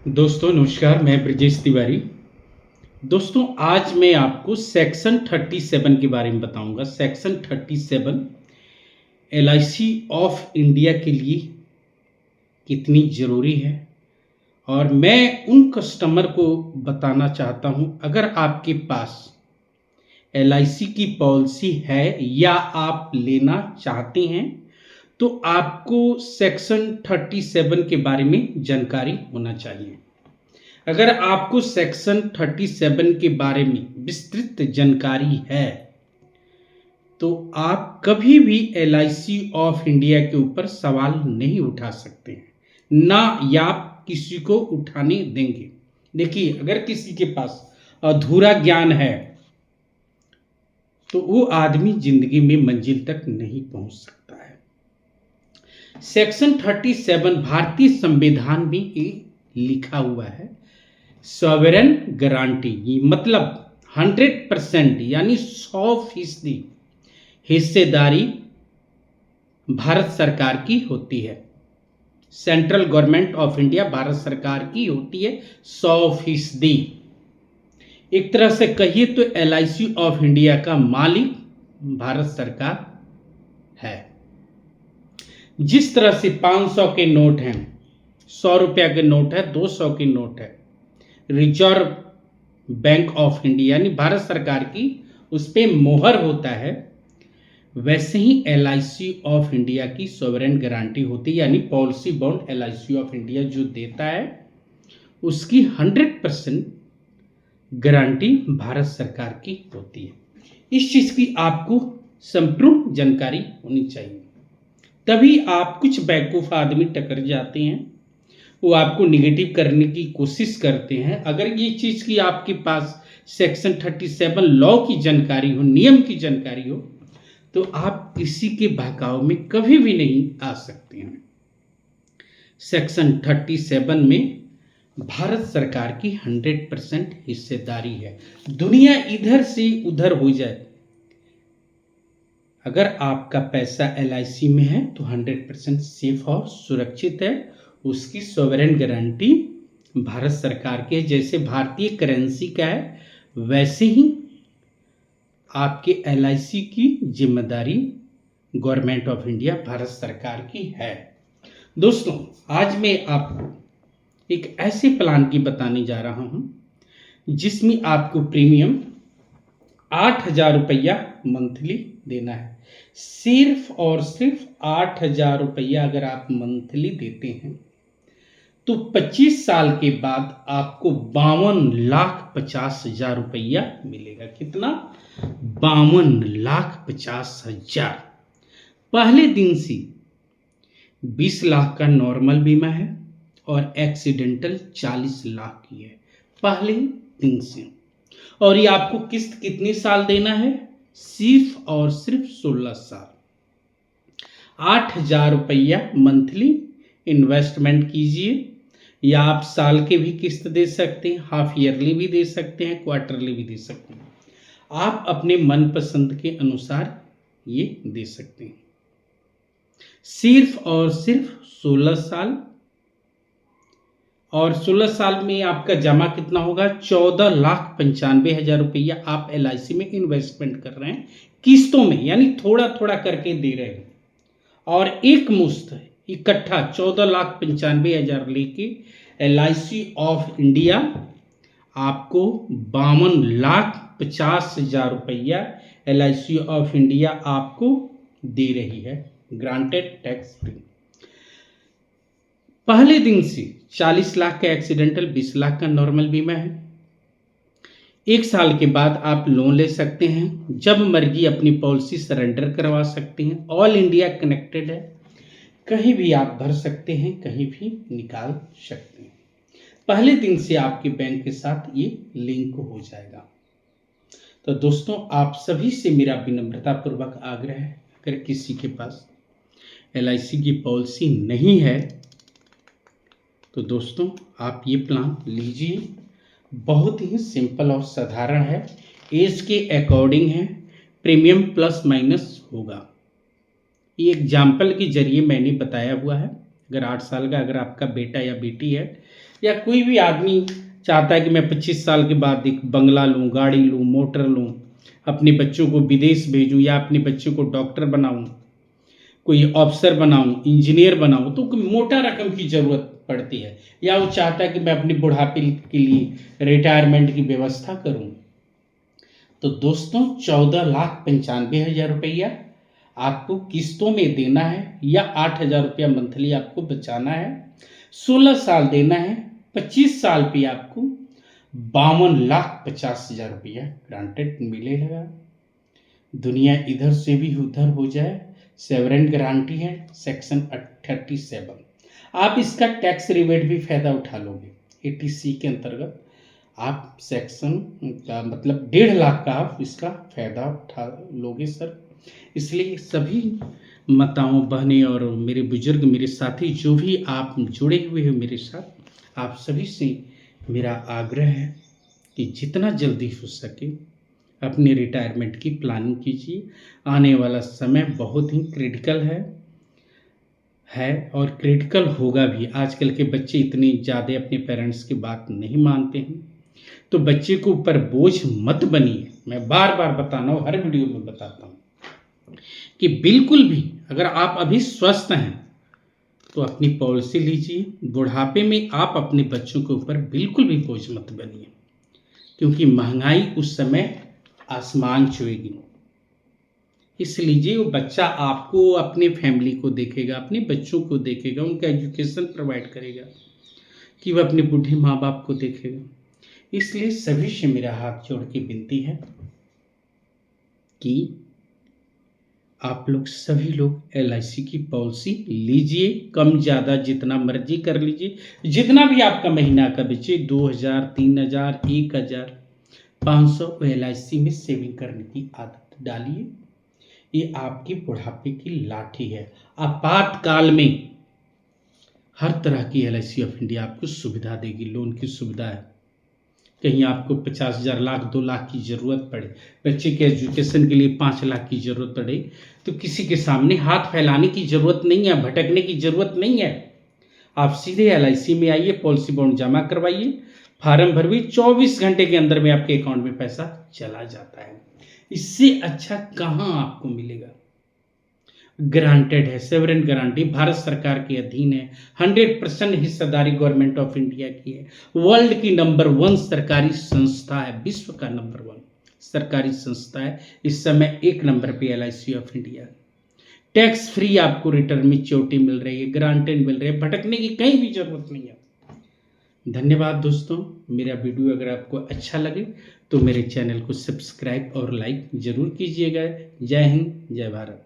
दोस्तों नमस्कार, मैं ब्रजेश तिवारी। दोस्तों आज मैं आपको सेक्शन 37 के बारे में बताऊंगा। सेक्शन 37 एलआईसी ऑफ इंडिया के लिए कितनी ज़रूरी है और मैं उन कस्टमर को बताना चाहता हूं, अगर आपके पास एलआईसी की पॉलिसी है या आप लेना चाहते हैं तो आपको सेक्शन 37 के बारे में जानकारी होना चाहिए। अगर आपको सेक्शन 37 के बारे में विस्तृत जानकारी है तो आप कभी भी एलआईसी ऑफ इंडिया के ऊपर सवाल नहीं उठा सकते हैं, ना या आप किसी को उठाने देंगे। देखिए, अगर किसी के पास अधूरा ज्ञान है तो वो आदमी जिंदगी में मंजिल तक नहीं पहुंच सकता है। सेक्शन 37 भारतीय संविधान में ये लिखा हुआ है, सॉवरेन गारंटी, मतलब 100% यानी 100% हिस्सेदारी भारत सरकार की होती है। Central government of India Bharat सरकार की होती है 100%। एक तरह से कहिए तो एलआईसी ऑफ इंडिया का मालिक भारत सरकार है। जिस तरह से 500 के नोट हैं, 100 रुपया के नोट है, 200 के नोट है, रिजर्व बैंक ऑफ इंडिया यानी भारत सरकार की उस पर मोहर होता है, वैसे ही एलआईसी ऑफ इंडिया की सॉवरेन गारंटी होती है, यानी policy bond LIC of India जो देता है उसकी 100% गारंटी भारत सरकार की होती है। इस चीज़ की आपको संपूर्ण जानकारी होनी चाहिए, तभी आप कुछ बेवकूफ़ आदमी टकर जाते हैं, वो आपको निगेटिव करने की कोशिश करते हैं। अगर ये चीज़ की आपके पास सेक्शन 37 लॉ की जानकारी हो, नियम की जानकारी हो, तो आप किसी के बहकाव में कभी भी नहीं आ सकते हैं। सेक्शन 37 में भारत सरकार की 100% हिस्सेदारी है। दुनिया इधर से उधर हो जाए, अगर आपका पैसा एलआईसी में है तो 100% सेफ और सुरक्षित है। उसकी सॉवरेन गारंटी भारत सरकार की है। जैसे भारतीय करेंसी का है, वैसे ही आपके एलआईसी की जिम्मेदारी गवर्नमेंट ऑफ इंडिया भारत सरकार की है। दोस्तों आज मैं आपको एक ऐसे प्लान की बताने जा रहा हूं जिसमें आपको प्रीमियम 8,000 रुपया मंथली देना है। सिर्फ और सिर्फ 8,000 रुपया अगर आप मंथली देते हैं तो 25 साल के बाद आपको 52,50,000 रुपया मिलेगा। कितना? 52,50,000। पहले दिन से 20 लाख का नॉर्मल बीमा है और एक्सीडेंटल 40 लाख की है पहले दिन से। और ये आपको किस्त कितनी साल देना है? सिर्फ और सिर्फ 16 साल। 8,000 रुपया मंथली इन्वेस्टमेंट कीजिए, या आप साल के भी किस्त दे सकते हैं, हाफ ईयरली भी दे सकते हैं, क्वार्टरली भी दे सकते हैं। आप अपने मनपसंद के अनुसार ये दे सकते हैं। सिर्फ और सिर्फ 16 साल, और 16 साल में आपका जमा कितना होगा? 14,95,000 रुपया आप एलआईसी में इन्वेस्टमेंट कर रहे हैं किस्तों में, यानी थोड़ा थोड़ा करके दे रहे हैं। और एक मुश्त इकट्ठा 14,95,000 लेके एलआईसी ऑफ इंडिया आपको 52,50,000 रुपया एलआईसी ऑफ इंडिया आपको दे रही है, ग्रांटेड टैक्स फ्री। पहले दिन से 40 लाख का एक्सीडेंटल, 20 लाख का नॉर्मल बीमा है। 1 साल के बाद आप लोन ले सकते हैं, जब मर्जी अपनी पॉलिसी सरेंडर करवा सकते हैं। ऑल इंडिया कनेक्टेड है, कहीं भी आप भर सकते हैं, कहीं भी निकाल सकते हैं। पहले दिन से आपके बैंक के साथ ये लिंक हो जाएगा। तो दोस्तों आप सभी से मेरा विनम्रतापूर्वक आग्रह है, अगर किसी के पास एलआईसी की पॉलिसी नहीं है तो दोस्तों आप ये प्लान लीजिए। बहुत ही सिंपल और साधारण है, एज के अकॉर्डिंग है, प्रीमियम प्लस माइनस होगा। ये एग्जाम्पल के जरिए मैंने बताया हुआ है, अगर 8 साल का अगर आपका बेटा या बेटी है, या कोई भी आदमी चाहता है कि मैं 25 साल के बाद एक बंगला लूँ, गाड़ी लूँ, मोटर लूँ, अपने बच्चों को विदेश भेजूँ या अपने बच्चों को डॉक्टर बनाऊँ, कोई अफसर बनाऊँ, इंजीनियर बनाऊँ, तो मोटा रकम की ज़रूरत पड़ती है। या वो चाहता है कि मैं अपने बुढ़ापे के लिए रिटायरमेंट की व्यवस्था करूँ, तो दोस्तों 14,95,000 रुपया आपको किस्तों में देना है, या 8,000 रुपया मंथली आपको बचाना है। 16 साल देना है, 25 साल पे आपको 52,50,000 रुपया ग्रांटेड मिलेगा। दुनिया इधर से भी उधर हो जाए, सेवरेन गारंटी है सेक्शन 37। आप इसका टैक्स रिबेट भी फायदा उठा लोगे। 80C के अंतर्गत आप सेक्शन का मतलब 1.5 लाख का आप इसका फायदा उठा लोगे सर। इसलिए सभी माताओं, बहनें और मेरे बुजुर्ग, मेरे साथी जो भी आप जुड़े हुए हैं मेरे साथ, आप सभी से मेरा आग्रह है कि जितना जल्दी हो सके अपने रिटायरमेंट की प्लानिंग कीजिए। आने वाला समय बहुत ही क्रिटिकल है और क्रिटिकल होगा भी। आजकल के बच्चे इतनी ज़्यादा अपने पेरेंट्स की बात नहीं मानते हैं, तो बच्चे को ऊपर बोझ मत बनिए। मैं बार बार बता रहा हूँ, हर वीडियो में बताता हूँ कि बिल्कुल भी अगर आप अभी स्वस्थ हैं तो अपनी पॉलिसी लीजिए। बुढ़ापे में आप अपने बच्चों के ऊपर बिल्कुल भी बोझ मत बनिए, क्योंकि महंगाई उस समय आसमान छुएगी। इसलिए वो बच्चा आपको, अपने फैमिली को देखेगा, अपने बच्चों को देखेगा, उनका एजुकेशन प्रोवाइड करेगा, कि वह अपने बूढ़े माँ बाप को देखेगा। इसलिए सभी से मेरा हाथ जोड़ के विनती है कि आप लोग सभी लोग LIC की पॉलिसी लीजिए। कम ज़्यादा जितना मर्जी कर लीजिए, जितना भी आपका महीना का बचे, 2,000, 3,000, 1,000, 500 LIC में सेविंग करने की आदत डालिए। ये आपकी बुढ़ापे की लाठी है। आपातकाल में हर तरह की LIC ऑफ इंडिया आपको सुविधा देगी। लोन की सुविधा है, कहीं आपको 50,000, लाख, 2 लाख की ज़रूरत पड़े, बच्चे के एजुकेशन के लिए 5 लाख की ज़रूरत पड़े, तो किसी के सामने हाथ फैलाने की ज़रूरत नहीं है, भटकने की ज़रूरत नहीं है। आप सीधे LIC में आइए, पॉलिसी बॉन्ड जमा करवाइए, फार्म भरवाइए, 24 घंटे के अंदर में आपके अकाउंट में पैसा चला जाता है। इससे अच्छा कहाँ आपको मिलेगा। ग्रांटेड है, सेवरेन गारंटी भारत सरकार के अधीन है, 100% हिस्सेदारी गवर्नमेंट ऑफ इंडिया की है। वर्ल्ड की नंबर 1 सरकारी संस्था है, विश्व का नंबर 1 सरकारी संस्था है। इस समय 1 नंबर पे LIC of India. Tax free आपको रिटर्न में च्योरिटी मिल रही है, ग्रांटेड मिल रही है, भटकने की कहीं भी जरूरत नहीं है। धन्यवाद दोस्तों। मेरा वीडियो अगर आपको अच्छा लगे तो मेरे चैनल को सब्सक्राइब और लाइक जरूर कीजिएगा। जय हिंद, जय भारत।